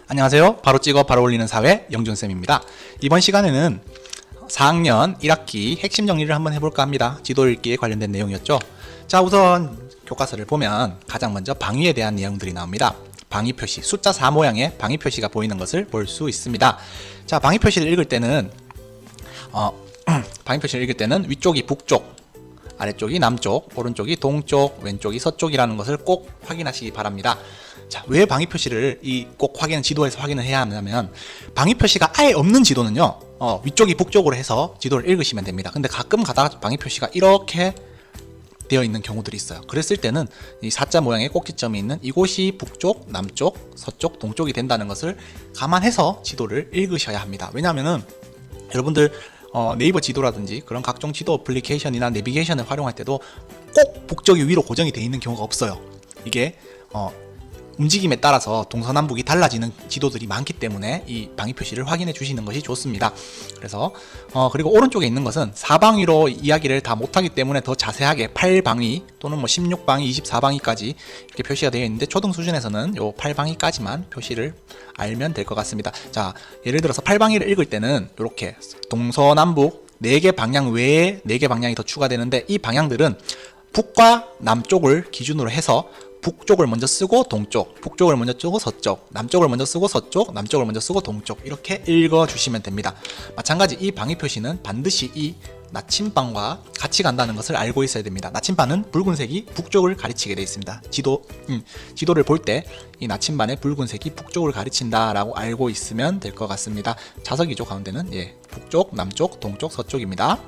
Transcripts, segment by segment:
안녕하세요. 바로 찍어 바로 올리는 사회 영준쌤입니다. 이번 시간에는 4학년 1학기 핵심 정리를 한번 해볼까 합니다. 지도 읽기에 관련된 내용이었죠. 자, 우선 교과서를 보면 가장 먼저 방위에 대한 내용들이 나옵니다. 방위 표시, 숫자 4 모양의 방위 표시가 보이는 것을 볼 수 있습니다. 자, 방위 표시를 읽을 때는 위쪽이 북쪽, 아래쪽이 남쪽, 오른쪽이 동쪽, 왼쪽이 서쪽이라는 것을 꼭 확인하시기 바랍니다. 자, 왜 방위 표시를 꼭 지도에서 확인을 해야 하냐면, 방위 표시가 아예 없는 지도는요, 위쪽이 북쪽으로 해서 지도를 읽으시면 됩니다. 근데 가끔 가다가 방위 표시가 이렇게 되어 있는 경우들이 있어요. 그랬을 때는 이 사자 모양의 꼭지점이 있는 이곳이 북쪽, 남쪽, 서쪽, 동쪽이 된다는 것을 감안해서 지도를 읽으셔야 합니다. 왜냐하면은 여러분들 네이버 지도라든지 그런 각종 지도 어플리케이션이나 내비게이션을 활용할 때도 꼭 북쪽이 위로 고정이 되어 있는 경우가 없어요. 이게 움직임에 따라서 동서남북이 달라지는 지도들이 많기 때문에 이 방위 표시를 확인해 주시는 것이 좋습니다. 그래서 그리고 오른쪽에 있는 것은 사방위로 이야기를 다 못하기 때문에 더 자세하게 8방위 또는 16방위, 24방위까지 이렇게 표시가 되어 있는데, 초등 수준에서는 요 8방위까지만 표시를 알면 될 것 같습니다. 자, 예를 들어서 8방위를 읽을 때는 이렇게 동서남북 4개 방향 외에 4개 방향이 더 추가되는데, 이 방향들은 북과 남쪽을 기준으로 해서 북쪽을 먼저 쓰고 동쪽, 북쪽을 먼저 쓰고 서쪽, 남쪽을 먼저 쓰고 서쪽, 남쪽을 먼저 쓰고 동쪽, 이렇게 읽어주시면 됩니다. 마찬가지 이 방위 표시는 반드시 이 나침반과 같이 간다는 것을 알고 있어야 됩니다. 나침반은 붉은색이 북쪽을 가리치게 되어 있습니다. 지도를 볼 때 이 나침반의 붉은색이 북쪽을 가리친다 라고 알고 있으면 될 것 같습니다. 자석이죠. 가운데는 북쪽, 남쪽, 동쪽, 서쪽입니다.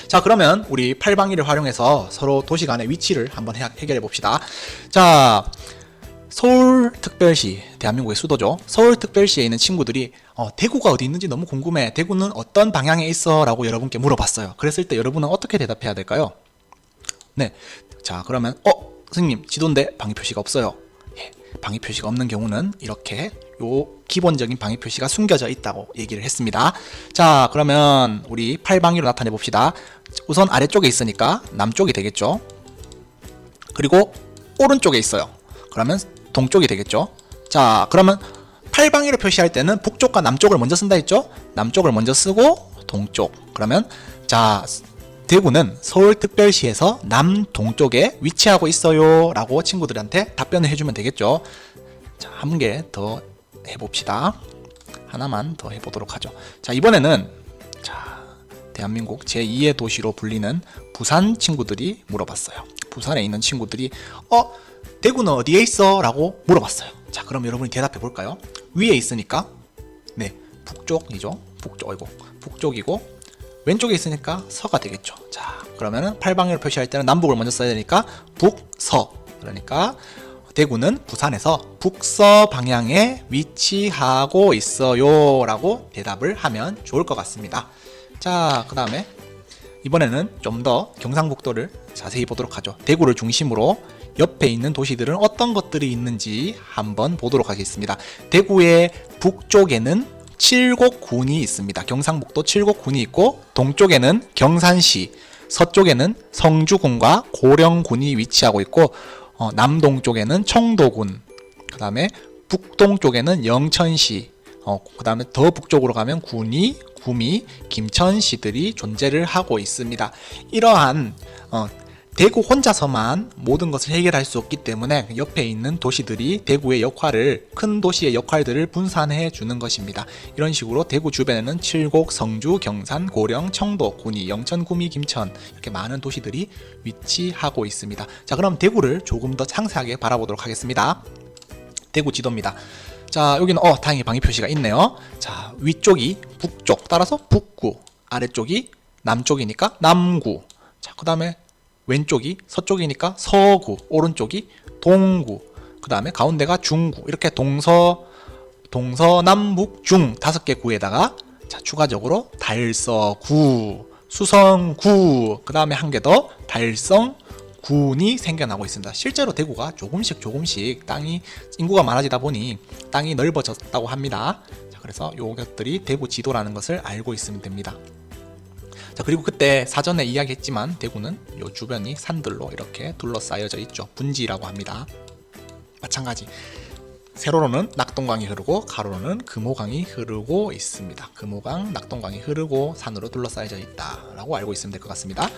자, 그러면 우리 8방위를 활용해서 서로 도시 간의 위치를 한번 해결해 봅시다. 자, 서울특별시, 대한민국의 수도죠. 서울특별시에 있는 친구들이 대구가 어디 있는지 너무 궁금해, 대구는 어떤 방향에 있어? 라고 여러분께 물어봤어요. 그랬을 때 여러분은 어떻게 대답해야 될까요? 네, 자, 그러면 선생님, 지도인데 방위 표시가 없어요. 방위 표시가 없는 경우는 이렇게 요 기본적인 방위 표시가 숨겨져 있다고 얘기를 했습니다. 자, 그러면 우리 8방위로 나타내 봅시다. 우선 아래쪽에 있으니까 남쪽이 되겠죠. 그리고 오른쪽에 있어요. 그러면 동쪽이 되겠죠. 자, 그러면 8방위로 표시할 때는 북쪽과 남쪽을 먼저 쓴다 했죠. 남쪽을 먼저 쓰고 동쪽. 그러면 자, 대구는 서울특별시에서 남동쪽에 위치하고 있어요 라고 친구들한테 답변을 해주면 되겠죠. 자, 한 개 더 해봅시다. 하나만 더 해보도록 하죠. 자, 이번에는 대한민국 제2의 도시로 불리는 부산 친구들이 물어봤어요. 부산에 있는 친구들이 대구는 어디에 있어? 라고 물어봤어요. 자, 그럼 여러분이 대답해 볼까요? 위에 있으니까 북쪽이죠. 북쪽이고, 왼쪽에 있으니까 서가 되겠죠. 자, 그러면은 8방위로 표시할 때는 남북을 먼저 써야 되니까 북서. 그러니까 대구는 부산에서 북서 방향에 위치하고 있어요 라고 대답을 하면 좋을 것 같습니다. 자, 그 다음에 이번에는 좀 더 경상북도를 자세히 보도록 하죠. 대구를 중심으로 옆에 있는 도시들은 어떤 것들이 있는지 한번 보도록 하겠습니다. 대구의 북쪽에는 칠곡군이 있습니다. 경상북도 칠곡군이 있고, 동쪽에는 경산시, 서쪽에는 성주군과 고령군이 위치하고 있고, 남동쪽에는 청도군, 그 다음에 북동쪽에는 영천시, 그 다음에 더 북쪽으로 가면 군위, 구미, 김천시들이 존재를 하고 있습니다. 이러한 대구 혼자서만 모든 것을 해결할 수 없기 때문에 옆에 있는 도시들이 대구의 역할을, 큰 도시의 역할들을 분산해 주는 것입니다. 이런 식으로 대구 주변에는 칠곡, 성주, 경산, 고령, 청도, 군위, 영천, 구미, 김천, 이렇게 많은 도시들이 위치하고 있습니다. 자, 그럼 대구를 조금 더 상세하게 바라보도록 하겠습니다. 대구 지도입니다. 자, 여기는 다행히 방위 표시가 있네요. 자, 위쪽이 북쪽, 따라서 북구, 아래쪽이 남쪽이니까 남구. 자, 그 다음에 왼쪽이 서쪽이니까 서구, 오른쪽이 동구, 그 다음에 가운데가 중구. 이렇게 동서남북 중 5개 구에다가 추가적으로 달서구, 수성구, 그 다음에 한 개 더 달성군이 생겨나고 있습니다. 실제로 대구가 조금씩 땅이, 인구가 많아지다 보니 땅이 넓어졌다고 합니다. 자, 그래서 요것들이 대구 지도라는 것을 알고 있으면 됩니다. 자, 그리고 그때 사전에 이야기했지만 대구는 요 주변이 산들로 이렇게 둘러싸여져 있죠. 분지라고 합니다. 마찬가지 세로로는 낙동강이 흐르고 가로로는 금호강이 흐르고 있습니다. 금호강, 낙동강이 흐르고 산으로 둘러싸여져 있다라고 알고 있으면 될 것 같습니다.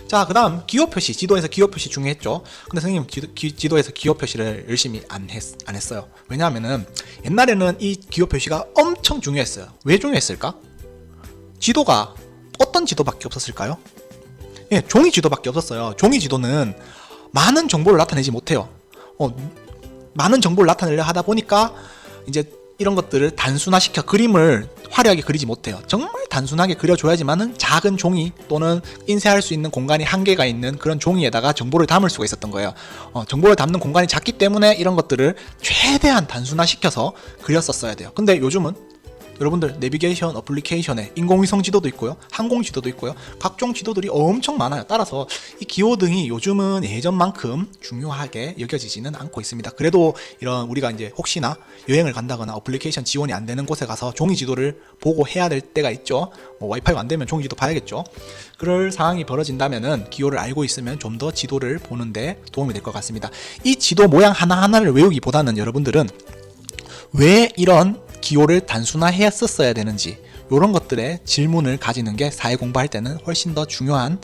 자, 그 다음 기호 표시, 지도에서 기호 표시 중요했죠. 근데 선생님 지도에서 기호 표시를 열심히 안 했어요. 왜냐하면은 옛날에는 이 기호 표시가 엄청 중요했어요. 왜 중요했을까? 지도가 어떤 지도밖에 없었을까요? 예, 종이 지도밖에 없었어요. 종이 지도는 많은 정보를 나타내지 못해요. 많은 정보를 나타내려 하다 보니까 이제 이런 것들을 단순화시켜 그림을 화려하게 그리지 못해요. 정말 단순하게 그려줘야지만은 작은 종이 또는 인쇄할 수 있는 공간이 한계가 있는 그런 종이에다가 정보를 담을 수가 있었던 거예요. 정보를 담는 공간이 작기 때문에 이런 것들을 최대한 단순화시켜서 그렸었어야 돼요. 근데 요즘은 여러분들 내비게이션 어플리케이션에 인공위성 지도도 있고요, 항공 지도도 있고요, 각종 지도들이 엄청 많아요. 따라서 이 기호등이 요즘은 예전만큼 중요하게 여겨지지는 않고 있습니다. 그래도 이런 우리가 이제 혹시나 여행을 간다거나 어플리케이션 지원이 안 되는 곳에 가서 종이 지도를 보고 해야 될 때가 있죠. 와이파이가 안 되면 종이 지도 봐야겠죠. 그럴 상황이 벌어진다면은 기호를 알고 있으면 좀 더 지도를 보는데 도움이 될 것 같습니다. 이 지도 모양 하나하나를 외우기보다는 여러분들은 왜 이런 기호를 단순화했었어야 되는지 이런 것들의 질문을 가지는 게 사회 공부할 때는 훨씬 더 중요한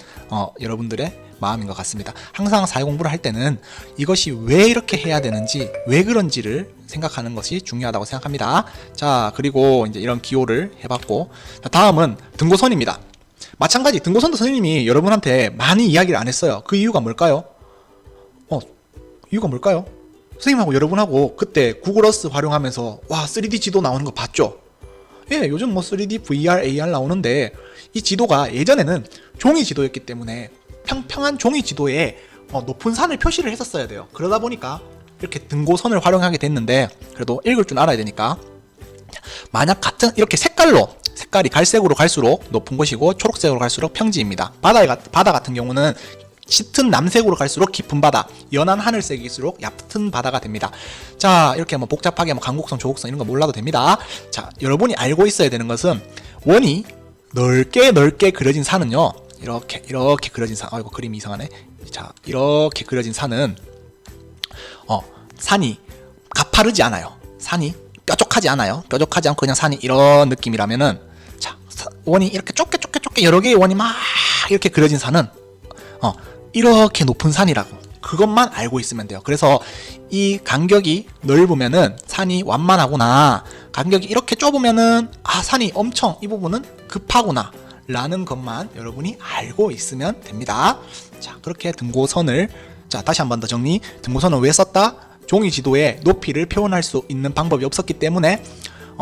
여러분들의 마음인 것 같습니다. 항상 사회 공부를 할 때는 이것이 왜 이렇게 해야 되는지 왜 그런지를 생각하는 것이 중요하다고 생각합니다. 자, 그리고 이제 이런 기호를 해봤고, 자, 다음은 등고선입니다. 마찬가지 등고선도 선생님이 여러분한테 많이 이야기를 안 했어요. 그 이유가 뭘까요? 이유가 뭘까요? 선생님하고 여러분하고 그때 구글어스 활용하면서 와 3D 지도 나오는 거 봤죠? 예, 요즘 뭐 3D, VR, AR 나오는데 이 지도가 예전에는 종이 지도였기 때문에 평평한 종이 지도에 높은 산을 표시를 했었어야 돼요. 그러다 보니까 이렇게 등고선을 활용하게 됐는데 그래도 읽을 줄 알아야 되니까 만약 같은 이렇게 색깔이 갈색으로 갈수록 높은 곳이고 초록색으로 갈수록 평지입니다. 바다 같은 경우는 짙은 남색으로 갈수록 깊은 바다, 연한 하늘색일수록 얕은 바다가 됩니다. 자, 이렇게 뭐 복잡하게 뭐 강곡선, 조곡선 이런 거 몰라도 됩니다. 자, 여러분이 알고 있어야 되는 것은 원이 넓게 그려진 산은요, 이렇게 그려진 산, 이거 그림이 이상하네. 자, 이렇게 그려진 산은 산이 가파르지 않아요. 산이 뾰족하지 않아요. 뾰족하지 않고 그냥 산이 이런 느낌이라면은, 자, 원이 이렇게 좁게 여러 개의 원이 막 이렇게 그려진 산은 이렇게 높은 산이라고 그것만 알고 있으면 돼요. 그래서 이 간격이 넓으면은 산이 완만하구나, 간격이 이렇게 좁으면은 산이 엄청 이 부분은 급하구나 라는 것만 여러분이 알고 있으면 됩니다. 자, 그렇게 등고선을, 자, 다시 한 번 더 정리. 등고선은 왜 썼다? 종이 지도에 높이를 표현할 수 있는 방법이 없었기 때문에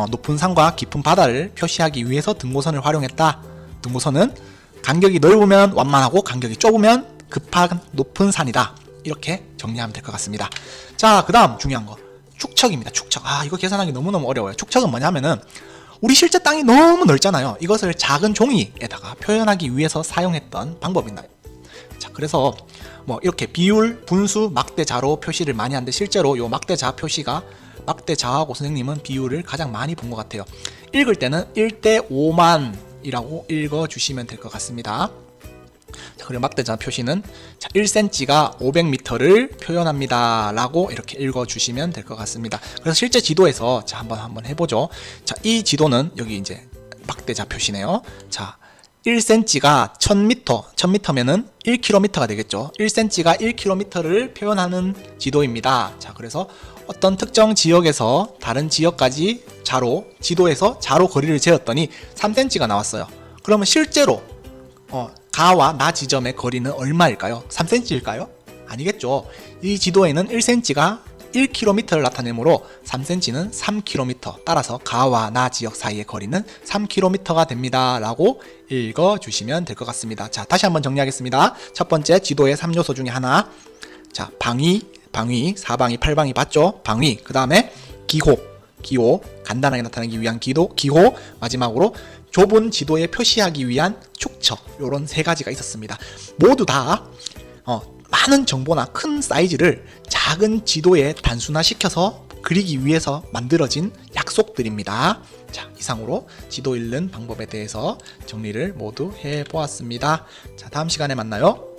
높은 산과 깊은 바다를 표시하기 위해서 등고선을 활용했다. 등고선은 간격이 넓으면 완만하고 간격이 좁으면 급한 높은 산이다. 이렇게 정리하면 될 것 같습니다. 자, 그 다음 중요한 거 축척입니다. 축척. 이거 계산하기 너무너무 어려워요. 축척은 뭐냐면은 우리 실제 땅이 너무 넓잖아요. 이것을 작은 종이에다가 표현하기 위해서 사용했던 방법입니다. 자, 그래서 뭐 이렇게 비율, 분수, 막대자로 표시를 많이 하는데 실제로 요 막대자 표시가, 막대자하고 선생님은 비율을 가장 많이 본 것 같아요. 읽을 때는 1대 5만 이라고 읽어주시면 될 것 같습니다. 자, 그리고 막대자 표시는 1cm가 500m를 표현합니다 라고 이렇게 읽어주시면 될 것 같습니다. 그래서 실제 지도에서 자, 한번 해보죠. 자, 이 지도는 여기 이제 막대자 표시네요. 자, 1cm가 1000m면은 1km가 되겠죠. 1cm가 1km를 표현하는 지도입니다. 자, 그래서 어떤 특정 지역에서 다른 지역까지 지도에서 자로 거리를 재었더니 3cm가 나왔어요. 그러면 실제로 가와 나 지점의 거리는 얼마일까요? 3cm일까요? 아니겠죠. 이 지도에는 1cm가 1km를 나타내므로 3cm는 3km, 따라서 가와 나 지역 사이의 거리는 3km가 됩니다 라고 읽어주시면 될 것 같습니다. 자, 다시 한번 정리하겠습니다. 첫 번째, 지도의 3요소 중에 하나, 자, 방위, 사방위, 팔방위 봤죠? 방위, 그 다음에 기호, 간단하게 나타내기 위한 기호, 마지막으로 좁은 지도에 표시하기 위한 축척, 요런 세 가지가 있었습니다. 모두 다 많은 정보나 큰 사이즈를 작은 지도에 단순화시켜서 그리기 위해서 만들어진 약속들입니다. 자, 이상으로 지도 읽는 방법에 대해서 정리를 모두 해보았습니다. 자, 다음 시간에 만나요.